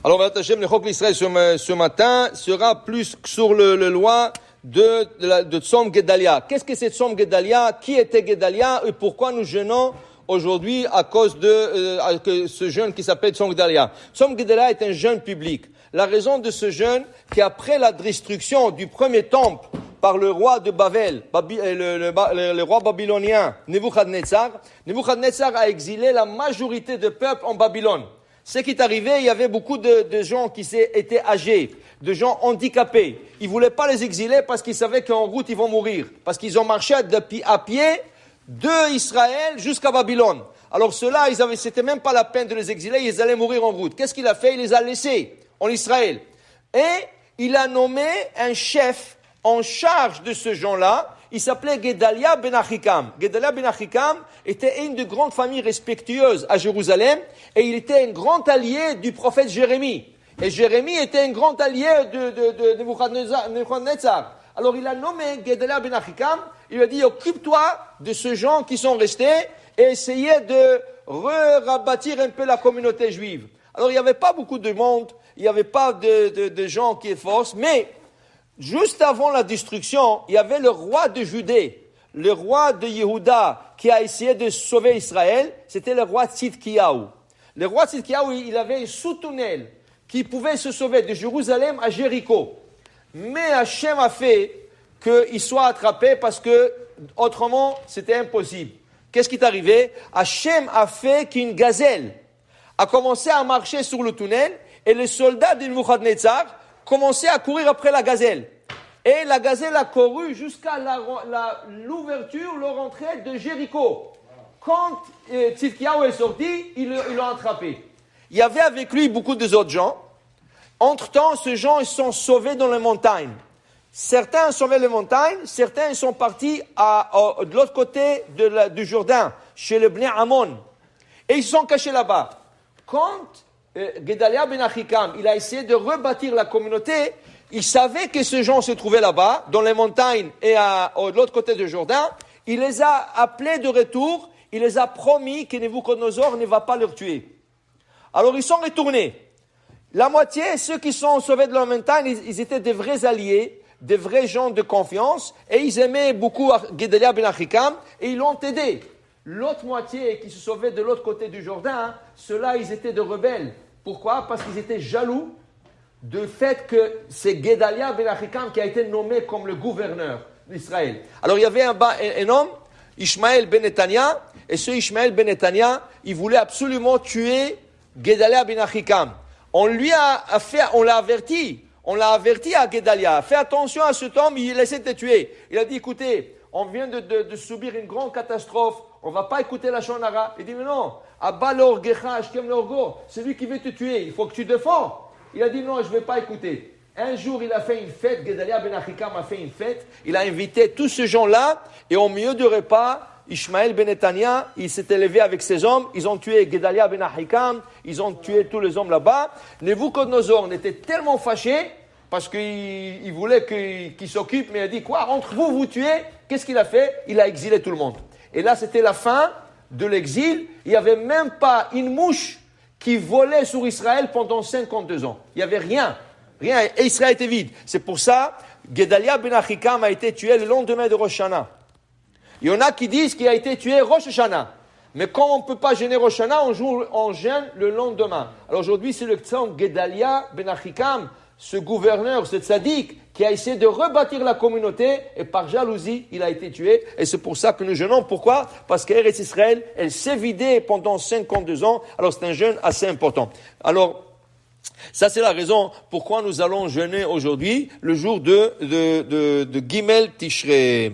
Alors, le Chok l'Israël ce matin sera plus sur le loi de Tzom Gedalia. Qu'est-ce que c'est Tzom Gedalia? Qui était Gedalia? Et pourquoi nous jeûnons aujourd'hui à cause de ce jeûne qui s'appelle Tzom Gedalia? Tzom Gedalia est un jeûne public. La raison de ce jeûne, qu'après la destruction du premier temple par le roi de Babel, le roi babylonien Nebuchadnezzar a exilé la majorité du peuple en Babylone. Ce qui est arrivé, il y avait beaucoup de gens qui étaient âgés, de gens handicapés. Ils voulaient pas les exiler parce qu'ils savaient qu'en route ils vont mourir, parce qu'ils ont marché à pied de Israël jusqu'à Babylone. Alors ceux-là, c'était même pas la peine de les exiler, ils allaient mourir en route. Qu'est-ce qu'il a fait? Il les a laissés en Israël. Et il a nommé un chef en charge de ce gens-là. Il s'appelait Gedalia ben Achikam. Gedalia ben Achikam était une de grandes familles respectueuses à Jérusalem et il était un grand allié du prophète Jérémie. Et Jérémie était un grand allié de Nebuchadnezzar. Alors il a nommé Gedalia ben Achikam, il lui a dit occupe-toi de ces gens qui sont restés et essayez de rebâtir un peu la communauté juive. Alors il n'y avait pas beaucoup de monde, il n'y avait pas de gens qui forcent, mais juste avant la destruction, il y avait le roi de Judée, le roi de Yehuda, qui a essayé de sauver Israël. C'était le roi Tzidkiyahu. Le roi Tzidkiyahu, il avait un sous-tunnel qui pouvait se sauver de Jérusalem à Jéricho. Mais Hachem a fait qu'il soit attrapé parce que autrement, c'était impossible. Qu'est-ce qui est arrivé? Hachem a fait qu'une gazelle a commencé à marcher sur le tunnel et les soldats de Nebuchadnezzar commençaient à courir après la gazelle. Et la gazelle a couru jusqu'à l'ouverture, le rentrée de Jéricho. Quand Tzidkiyahu est sorti, ils l'ont attrapé. Il y avait avec lui beaucoup d'autres gens. Entre-temps, ces gens ils sont sauvés dans les montagnes. Certains ont sauvé les montagnes, certains sont partis de l'autre côté du Jourdain, chez le Bnei Ammon. Et ils se sont cachés là-bas. Quand Gedalia ben Achikam, il a essayé de rebâtir la communauté, il savait que ces gens se trouvaient là-bas, dans les montagnes et de l'autre côté du Jourdain. Il les a appelés de retour, il les a promis que Nebuchadnezzar ne va pas les tuer. Alors ils sont retournés. La moitié, ceux qui sont sauvés de la montagne, ils étaient des vrais alliés, des vrais gens de confiance, et ils aimaient beaucoup Gedalia ben Achikam, et ils l'ont aidé. L'autre moitié qui se sauvait de l'autre côté du Jourdain, ceux-là, ils étaient de rebelles. Pourquoi? Parce qu'ils étaient jaloux du fait que c'est Gedalia ben Achikam qui a été nommé comme le gouverneur d'Israël. Alors il y avait un homme, Ishmael ben Netanya, et ce Ishmael ben Netanya, il voulait absolument tuer Gedalia ben Achikam. On l'a averti à Gedalia, fais attention à cet homme, il essaie de te tuer. Il a dit, écoutez, on vient de subir une grande catastrophe, on ne va pas écouter la shonara. Il dit, mais non, Abba l'orgecha, Ashkem l'orgo, c'est lui qui veut te tuer, il faut que tu te défends. Il a dit, non, je ne vais pas écouter. Un jour, il a fait une fête, Gedalia ben Achikam a fait une fête, il a invité tous ces gens-là, et au milieu du repas, Ishmael ben Netanya, il s'est élevé avec ses hommes, ils ont tué Gedalia ben Achikam, ils ont tué tous les hommes là-bas. Nebuchadnezzar était tellement fâché, parce qu'il voulait qu'il s'occupe, mais il a dit, quoi, entre vous, vous tuez? Qu'est-ce qu'il a fait? Il a exilé tout le monde. Et là, c'était la fin de l'exil. Il n'y avait même pas une mouche qui volait sur Israël pendant 52 ans. Il n'y avait rien. Et Israël était vide. C'est pour ça, Gedalia ben Achikam a été tué le lendemain de Rosh Hashanah. Il y en a qui disent qu'il a été tué Rosh Hashanah. Mais quand on ne peut pas gêner Rosh Hashanah, on gêne le lendemain. Alors aujourd'hui, c'est le Tzom Gedalia ben Achikam, ce gouverneur, ce tzaddik, qui a essayé de rebâtir la communauté, et par jalousie, il a été tué. Et c'est pour ça que nous jeûnons. Pourquoi? Parce qu'Eretz Israël, elle s'est vidée pendant 52 ans. Alors c'est un jeûne assez important. Alors, ça c'est la raison pourquoi nous allons jeûner aujourd'hui, le jour de Gimel Tishrei.